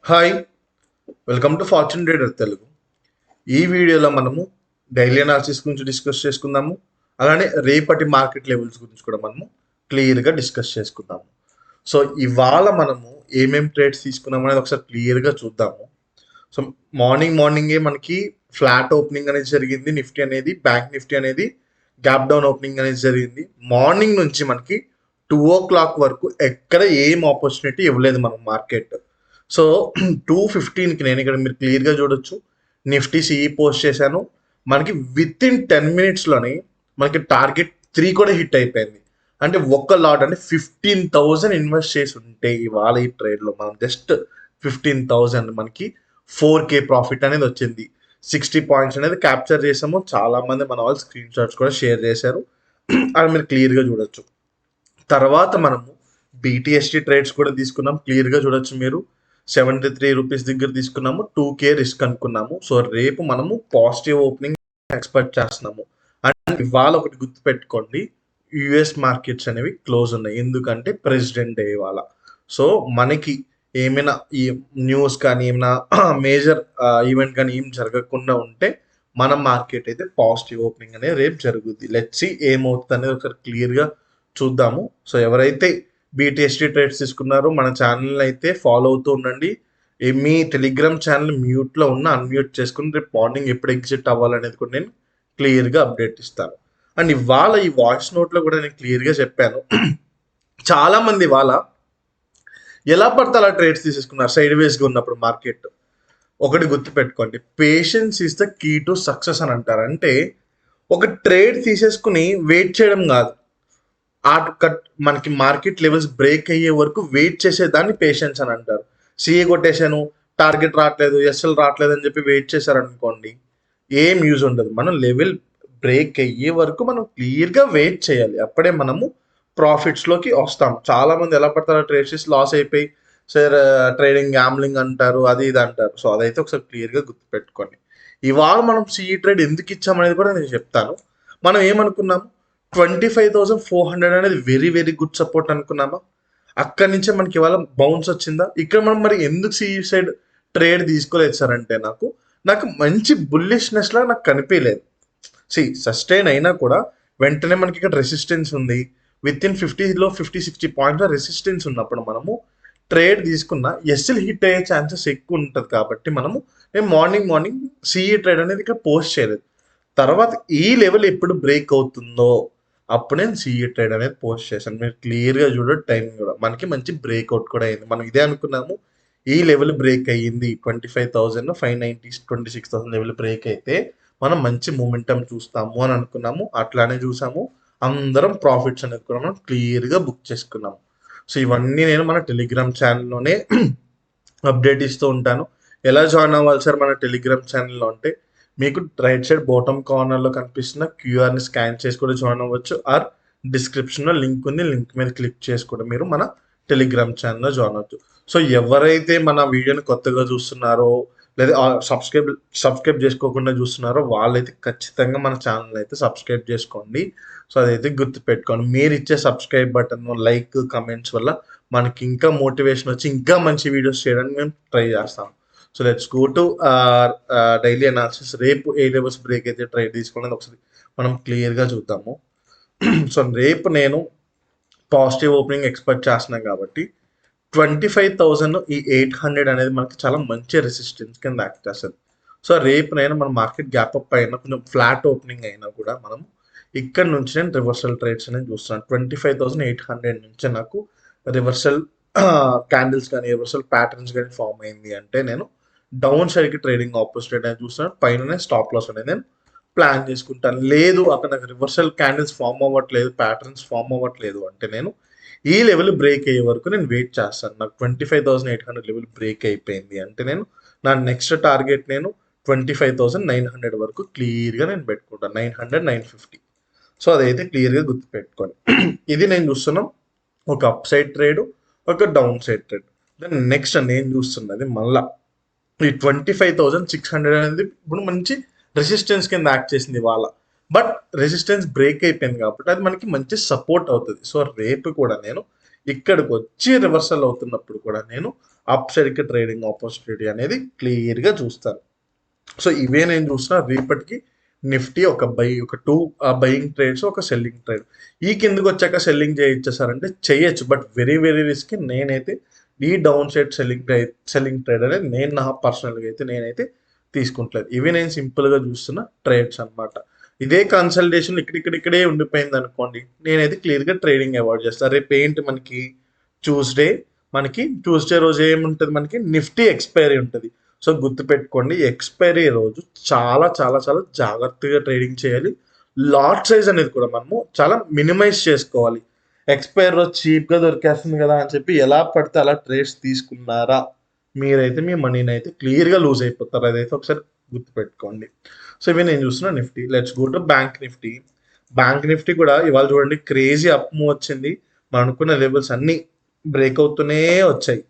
Hi, welcome to fortune trader Telugu. ఈ వీడియోలో మనము డైలీ అనాలిసిస్ గురించి డిస్కస్ చేసుకుందాము. అలానే రేపటి మార్కెట్ లెవెల్స్ గురించి కూడా మనము క్లియర్గా డిస్కస్ చేసుకుందాము. సో ఇవాళ మనము ఏమేం ట్రేడ్స్ తీసుకున్నాం అనేది ఒకసారి క్లియర్గా చూద్దాము. సో మార్నింగే మనకి ఫ్లాట్ ఓపెనింగ్ అనేది జరిగింది. నిఫ్టీ అనేది, బ్యాంక్ నిఫ్టీ అనేది గ్యాప్ డౌన్ ఓపెనింగ్ అనేది జరిగింది. మార్నింగ్ నుంచి మనకి 2 o'clock వరకు ఎక్కడ ఏం ఆపర్చునిటీ ఇవ్వలేదు మనం మార్కెట్. సో 2:15కి నేను ఇక్కడ మీరు క్లియర్గా చూడొచ్చు, నిఫ్టీ సిఈ పోస్ట్ చేశాను. మనకి విత్ ఇన్ 10 minutesలోనే మనకి టార్గెట్ 3 కూడా హిట్ అయిపోయింది. అంటే ఒక్క లాట్ అంటే 15,000 ఇన్వెస్ట్ చేసి ఉంటే ఇవాళ ఈ ట్రేడ్లో మనం జస్ట్ 15,000 మనకి 4K ప్రాఫిట్ అనేది వచ్చింది. 60 పాయింట్స్ అనేది క్యాప్చర్ చేసాము. చాలా మంది మన వాళ్ళు స్క్రీన్ షాట్స్ కూడా షేర్ చేశారు, అది మీరు క్లియర్గా చూడొచ్చు. తర్వాత మనము బీటీఎస్టీ ట్రేడ్స్ కూడా తీసుకున్నాం. క్లియర్గా చూడొచ్చు మీరు, 73 రూపీస్ దగ్గర తీసుకున్నాము. 2K రిస్క్ అనుకున్నాము. సో రేపు మనము పాజిటివ్ ఓపెనింగ్ ఎక్స్పెక్ట్ చేస్తున్నాము. అండ్ ఇవాళ ఒకటి గుర్తుపెట్టుకోండి, యుఎస్ మార్కెట్స్ అనేవి క్లోజ్ ఉన్నాయి, ఎందుకంటే ప్రెసిడెంట్ డే ఇవాళ. సో మనకి ఏమైనా ఈ న్యూస్ కానీ ఏమైనా మేజర్ ఈవెంట్ కానీ ఏం జరగకుండా ఉంటే మన మార్కెట్ అయితే పాజిటివ్ ఓపెనింగ్ అనేది రేపు జరుగుద్ది. లెట్స్ సీ ఏమవుతుంది అనేది ఒకసారి క్లియర్గా చూద్దాము. సో ఎవరైతే బీటీఎస్టీ ట్రేడ్స్ తీసుకున్నారో మన ఛానల్ అయితే ఫాలో అవుతూ ఉండండి. మీ టెలిగ్రామ్ ఛానల్ మ్యూట్లో ఉన్న అన్మ్యూట్ చేసుకుని రేపు మార్నింగ్ ఎప్పుడు ఎగ్జిట్ అవ్వాలనేది కూడా నేను క్లియర్గా అప్డేట్ ఇస్తాను. అండ్ ఇవాళ ఈ వాయిస్ నోట్లో కూడా నేను క్లియర్గా చెప్పాను, చాలామంది ఇవాళ ఎలా పడితే అలా ట్రేడ్స్ తీసేసుకున్నారు సైడ్ వేస్గా ఉన్నప్పుడు మార్కెట్. ఒకటి గుర్తుపెట్టుకోండి, patience is the key to success అని అంటారు. అంటే ఒక ట్రేడ్ తీసేసుకుని వెయిట్ చేయడం కాదు, మనకి మార్కెట్ లెవెల్స్ బ్రేక్ అయ్యే వరకు వెయిట్ చేసేదాన్ని పేషెన్స్ అని అంటారు. సిఏ కొట్టేశాను, టార్గెట్ రావట్లేదు, ఎస్ఎల్ రావట్లేదు అని చెప్పి వెయిట్ చేశారనుకోండి, ఏం యూజ్ ఉండదు. మనం లెవెల్ బ్రేక్ అయ్యే వరకు మనం క్లియర్గా వెయిట్ చేయాలి, అప్పుడే మనము ప్రాఫిట్స్లోకి వస్తాం. చాలామంది ఎలా పడతారో ట్రేడ్స్ లాస్ అయిపోయి సార్ ట్రేడింగ్ గ్యాంబ్లింగ్ అంటారు, అది ఇది అంటారు. సో అదైతే ఒకసారి క్లియర్గా గుర్తుపెట్టుకోండి. ఇవాళ మనం సిఈ ట్రేడ్ ఎందుకు ఇచ్చామనేది కూడా నేను చెప్తాను. మనం ఏమనుకున్నాము, 25,400 అనేది వెరీ వెరీ గుడ్ సపోర్ట్ అనుకున్నామా? అక్కడి నుంచే మనకి ఇవాళ బౌన్స్ వచ్చిందా? ఇక్కడ మనం మరి ఎందుకు సిఈ సైడ్ ట్రేడ్ తీసుకోలేదు సార్ అంటే నాకు మంచి బుల్లిష్నెస్ లా నాకు కనిపించలేదు. సస్టైన్ అయినా కూడా వెంటనే మనకి ఇక్కడ రెసిస్టెన్స్ ఉంది, విత్ ఇన్ 50-60 పాయింట్ల రెసిస్టెన్స్ ఉన్నప్పుడు మనము ట్రేడ్ తీసుకున్న ఎస్ఎల్ హిట్ అయ్యే ఛాన్సెస్ ఎక్కువ ఉంటుంది. కాబట్టి మేము మార్నింగ్ సిఈ ట్రేడ్ అనేది ఇక్కడ పోస్ట్ చేయలేదు. తర్వాత ఈ లెవెల్ ఎప్పుడు బ్రేక్ అవుతుందో అప్పుడు నేను సిఈ ట్రేడ్ అనేది పోస్ట్ చేశాను. మీరు క్లియర్గా చూడండి, టైం కూడా మనకి మంచి బ్రేక్అవుట్ కూడా అయింది. మనం ఇదే అనుకున్నాము, ఈ లెవెల్ బ్రేక్ అయ్యింది 25,590 26,000 లెవెల్ బ్రేక్ అయితే మనం మంచి మూమెంటం చూస్తాము అని అనుకున్నాము. అట్లానే చూసాము, అందరం ప్రాఫిట్స్ అనేది కూడా మనం క్లియర్గా బుక్ చేసుకున్నాము. సో ఇవన్నీ నేను మన టెలిగ్రామ్ ఛానల్లోనే అప్డేట్ ఇస్తూ ఉంటాను. ఎలా జాయిన్ అవ్వాలి సార్ మన టెలిగ్రామ్ ఛానల్లో అంటే, మీకు రైట్ సైడ్ బాటమ్ కార్నర్లో కనిపిస్తున్న క్యూఆర్ని స్కాన్ చేసి కూడా జాయిన్ అవ్వచ్చు, ఆర్ డిస్క్రిప్షన్లో లింక్ ఉంది, లింక్ మీద క్లిక్ చేసి కూడా మీరు మన టెలిగ్రామ్ ఛానల్లో జాయిన్ అవ్వచ్చు. సో ఎవరైతే మన వీడియోని కొత్తగా చూస్తున్నారో లేదా సబ్స్క్రైబ్ చేసుకోకుండా చూస్తున్నారో వాళ్ళైతే ఖచ్చితంగా మన ఛానల్ అయితే సబ్స్క్రైబ్ చేసుకోండి. సో అదైతే గుర్తుపెట్టుకోండి. మీరు ఇచ్చే సబ్స్క్రైబ్ బటన్, లైక్, కమెంట్స్ వల్ల మనకి ఇంకా మోటివేషన్ వచ్చి ఇంకా మంచి వీడియోస్ చేయడానికి మేము ట్రై చేస్తాం. So let's go to daily analysis. రేపు ఏ లెవెల్స్ బ్రేక్ అయితే ట్రేడ్ తీసుకునేది ఒకసారి మనం క్లియర్గా చూద్దాము. సో రేపు నేను పాజిటివ్ ఓపెనింగ్ ఎక్స్పెక్ట్ చేస్తున్నాను కాబట్టి 25,000 ఈ 800 అనేది మనకి చాలా మంచి రెసిస్టెన్స్ కింద యాక్ట్ చేస్తుంది. సో రేపు నేను మన మార్కెట్ గ్యాప్ అప్ అయినా కొంచెం ఫ్లాట్ ఓపెనింగ్ అయినా కూడా మనం ఇక్కడ నుంచి నేను రివర్సల్ ట్రేడ్స్ అనేది చూస్తున్నాను. 25,800 నుంచి నాకు రివర్సల్ క్యాండిల్స్ కానీ రివర్సల్ ప్యాటర్న్స్ కానీ ఫామ్ అయింది అంటే నేను డౌన్ సైడ్కి ట్రేడింగ్ ఆపర్చునిటీ అనేది చూస్తున్నాను. పైన స్టాప్ లాస్ అనేది నేను ప్లాన్ చేసుకుంటాను. లేదు అక్కడ నాకు రివర్సల్ క్యాండిల్స్ ఫామ్ అవ్వట్లేదు, ప్యాటర్న్స్ ఫామ్ అవ్వట్లేదు అంటే నేను ఈ లెవెల్ బ్రేక్ అయ్యే వరకు నేను వెయిట్ చేస్తాను. నాకు 25,800 లెవెల్ బ్రేక్ అయిపోయింది అంటే నేను నా నెక్స్ట్ టార్గెట్ నేను 25,900 వరకు క్లియర్గా నేను పెట్టుకుంటాను, 900, 950. సో అదైతే క్లియర్గా గుర్తుపెట్టుకోండి. ఇది నేను చూస్తున్నాం ఒక అప్ సైడ్ ట్రేడ్, ఒక downside trade. Then next నేను చూస్తున్నది మళ్ళా ఈ 25,600 అనేది ఇప్పుడు మంచి రెసిస్టెన్స్ కింద యాక్ట్ చేసింది ఇవాళ. బట్ రెసిస్టెన్స్ బ్రేక్ అయిపోయింది కాబట్టి అది మనకి మంచి సపోర్ట్ అవుతుంది. సో రేపు కూడా నేను ఇక్కడికి వచ్చి రివర్సల్ అవుతున్నప్పుడు కూడా నేను అప్ సైడ్కి ట్రేడింగ్ ఆపర్చునిటీ అనేది క్లియర్గా చూస్తాను. సో ఇవే నేను చూసిన రేపటికి నిఫ్టీ ఒక టూ బయింగ్ ట్రేడ్స్, ఒక సెల్లింగ్ ట్రేడ్. ఈ కిందకి వచ్చాక సెల్లింగ్ చేయొచ్చేసారంటే చేయొచ్చు, బట్ వెరీ వెరీ రిస్క్. నేనైతే ఈ డౌన్ సైడ్ సెల్లింగ్ ట్రేడ్ అనేది నేను నా పర్సనల్గా అయితే నేనైతే తీసుకుంటలేదు. ఇవి నేను సింపుల్గా చూస్తున్న ట్రేడ్స్ అనమాట. ఇదే కన్సల్టేషన్ ఇక్కడిక్కడే ఉండిపోయింది అనుకోండి, నేనైతే క్లియర్గా ట్రేడింగ్ అవాయిడ్ చేస్తాను. రేపు ఏంటి మనకి ట్యూస్డే రోజు ఏముంటుంది, మనకి నిఫ్టీ ఎక్స్పైరీ ఉంటుంది. సో గుర్తుపెట్టుకోండి, ఎక్స్పైరీ రోజు చాలా చాలా చాలా జాగ్రత్తగా ట్రేడింగ్ చేయాలి. లాట్ సైజ్ అనేది కూడా మనము చాలా మినిమైజ్ చేసుకోవాలి. ఎక్స్పైరీ రోజు చీప్గా దొరికేస్తుంది కదా అని చెప్పి ఎలా పడితే అలా ట్రేడ్స్ తీసుకున్నారా, మీరైతే మీ మనీని అయితే క్లియర్గా లూజ్ అయిపోతారు. అదైతే ఒకసారి గుర్తుపెట్టుకోండి. సో ఇవి నేను చూస్తున్నా Nifty. Let's go to bank Nifty. Bank Nifty కూడా ఇవాళ చూడండి క్రేజీ అప్ మూవ్ వచ్చింది. మనం అనుకున్న లెవెల్స్ అన్ని బ్రేక్ అవుతూనే వచ్చాయి.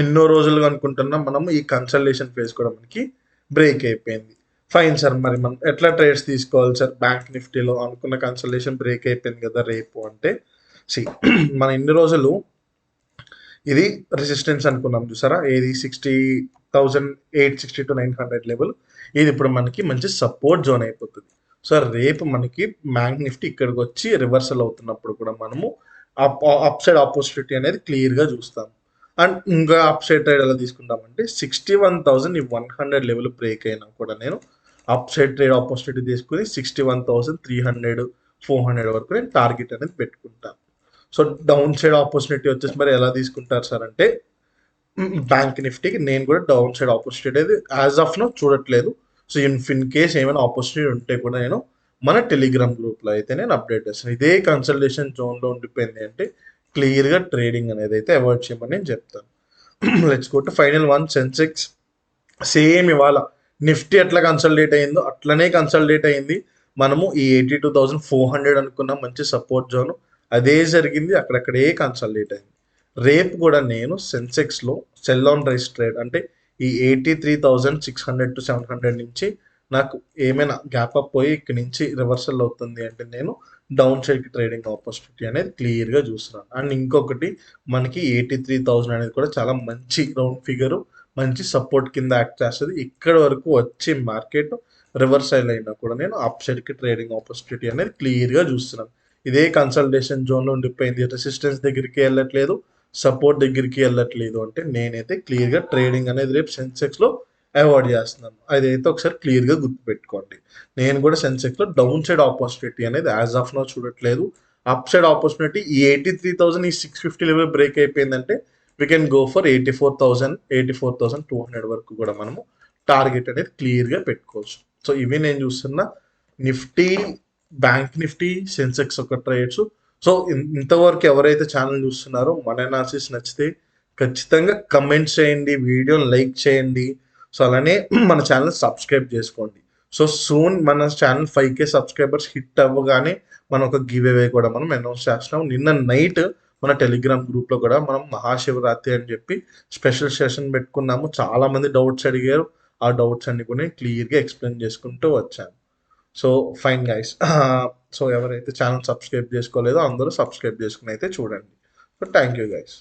ఎన్నో రోజులుగా అనుకుంటున్నాం మనము ఈ కన్సల్టేషన్ ఫేజ్ కూడా మనకి బ్రేక్ అయిపోయింది. ఫైన్ సార్, మరి మనం ఎట్లా ట్రేడ్స్ తీసుకోవాలి సార్ బ్యాంక్ నిఫ్టీలో? అనుకున్న కన్సల్టేషన్ బ్రేక్ అయిపోయింది కదా రేపు అంటే, మన ఇన్ని రోజులు ఇది రెసిస్టెన్స్ అనుకున్నాం చూసారా, ఏది 60,860 to 900 లెవెల్. ఇది ఇప్పుడు మనకి మంచి సపోర్ట్ జోన్ అయిపోతుంది. సో రేపు మనకి బ్యాంక్ నిఫ్టీ ఇక్కడికి వచ్చి రివర్సల్ అవుతున్నప్పుడు కూడా మనము అప్ సైడ్ ఆపర్చునిటీ అనేది క్లియర్గా చూస్తాం. అండ్ ఇంకా అప్ సైడ్ ట్రేడ్ ఎలా తీసుకుంటామంటే 61,100 లెవెల్ బ్రేక్ అయినా కూడా నేను అప్ సైడ్ ట్రేడ్ ఆపర్చునిటీ తీసుకుని 61,300 400 వరకు నేను టార్గెట్ అనేది పెట్టుకుంటాను. సో డౌన్ సైడ్ ఆపర్చునిటీ వచ్చేసి మరి ఎలా తీసుకుంటారు సార్ అంటే, బ్యాంక్ నిఫ్టీకి నేను కూడా డౌన్ సైడ్ ఆపర్చునిటీ అనేది యాజ్ ఆఫ్ నో చూడట్లేదు. సో ఇన్ కేస్ ఏమైనా ఆపర్చునిటీ ఉంటే కూడా నేను మన టెలిగ్రామ్ గ్రూప్లో అయితే నేను అప్డేట్ చేస్తాను. ఇదే కన్సల్టేషన్ జోన్లో ఉండిపోయింది అంటే క్లియర్గా ట్రేడింగ్ అనేది అయితే అవాయిడ్ చేయమని నేను చెప్తాను. Let's go to final one, Sensex. Same ఇవాళ నిఫ్టీ ఎట్లా కన్సల్టేట్ అయిందో అట్లనే కన్సల్టేట్ అయింది. మనము ఈ 82,400 అనుకున్నాం మంచి సపోర్ట్ జోన్, అదే జరిగింది, అక్కడక్కడే కన్సల్టేట్ అయింది. రేపు కూడా నేను సెన్సెక్స్లో సెల్ ఆన్ రైస్ ట్రేడ్ అంటే ఈ 83,600 to 700 నుంచి నాకు ఏమైనా గ్యాప్ అప్ పోయి ఇక్కడి నుంచి రివర్సల్ అవుతుంది అంటే నేను డౌన్ సైడ్కి ట్రేడింగ్ ఆపర్చునిటీ అనేది క్లియర్గా చూస్తున్నాను. అండ్ ఇంకొకటి మనకి 83,000 అనేది కూడా చాలా మంచి రౌండ్ ఫిగరు, మంచి సపోర్ట్ కింద యాక్ట్ చేస్తుంది. ఇక్కడ వరకు వచ్చి మార్కెట్ రివర్సల్ అయినా కూడా నేను అప్ సైడ్కి ట్రేడింగ్ ఆపర్చునిటీ అనేది క్లియర్గా చూస్తున్నాను. ఇదే కన్సల్టేషన్ జోన్లో ఉండిపోయింది, రెసిస్టెన్స్ దగ్గరికి వెళ్ళట్లేదు, సపోర్ట్ దగ్గరికి వెళ్ళట్లేదు అంటే నేనైతే క్లియర్గా ట్రేడింగ్ అనేది రేపు సెన్సెక్స్లో అవాయిడ్ చేస్తున్నాను. అదైతే ఒకసారి క్లియర్గా గుర్తుపెట్టుకోండి. నేను కూడా సెన్సెక్స్లో డౌన్ సైడ్ ఆపర్చునిటీ అనేది యాజ్ ఆఫ్ నో చూడట్లేదు. అప్ సైడ్ ఆపర్చునిటీ ఈ 83,000 ఈ 650 లెవెల్ బ్రేక్ అయిపోయిందంటే వీ కెన్ గో ఫర్ 84,200 వరకు కూడా మనము టార్గెట్ అనేది క్లియర్గా పెట్టుకోవచ్చు. సో ఇవి నేను చూస్తున్న నిఫ్టీ, బ్యాంక్ నిఫ్టీ, సెన్సెక్స్ ఒక ట్రేడ్స్. సో ఇంతవరకు ఎవరైతే ఛానల్ చూస్తున్నారో మన అనాలిసిస్ నచ్చితే ఖచ్చితంగా కమెంట్స్ చేయండి, వీడియోని లైక్ చేయండి. సో అలానే మన ఛానల్ సబ్స్క్రైబ్ చేసుకోండి. సో సూన్ మన ఛానల్ 5K సబ్స్క్రైబర్స్ హిట్ అవ్వగానే మనం ఒక గివ్ అవే కూడా మనం అనౌన్స్ చేస్తున్నాం. నిన్న నైట్ మన టెలిగ్రామ్ గ్రూప్లో కూడా మనం మహాశివరాత్రి అని చెప్పి స్పెషల్ సెషన్ పెట్టుకున్నాము. చాలామంది డౌట్స్ అడిగారు. ఆ డౌట్స్ అన్ని కూడా క్లియర్గా ఎక్స్ప్లెయిన్ చేసుకుంటూ వచ్చాను. So fine guys. సో ఎవరైతే ఛానల్ సబ్స్క్రైబ్ చేసుకోలేదో అందరూ సబ్స్క్రైబ్ చేసుకుని అయితే చూడండి. So thank you guys.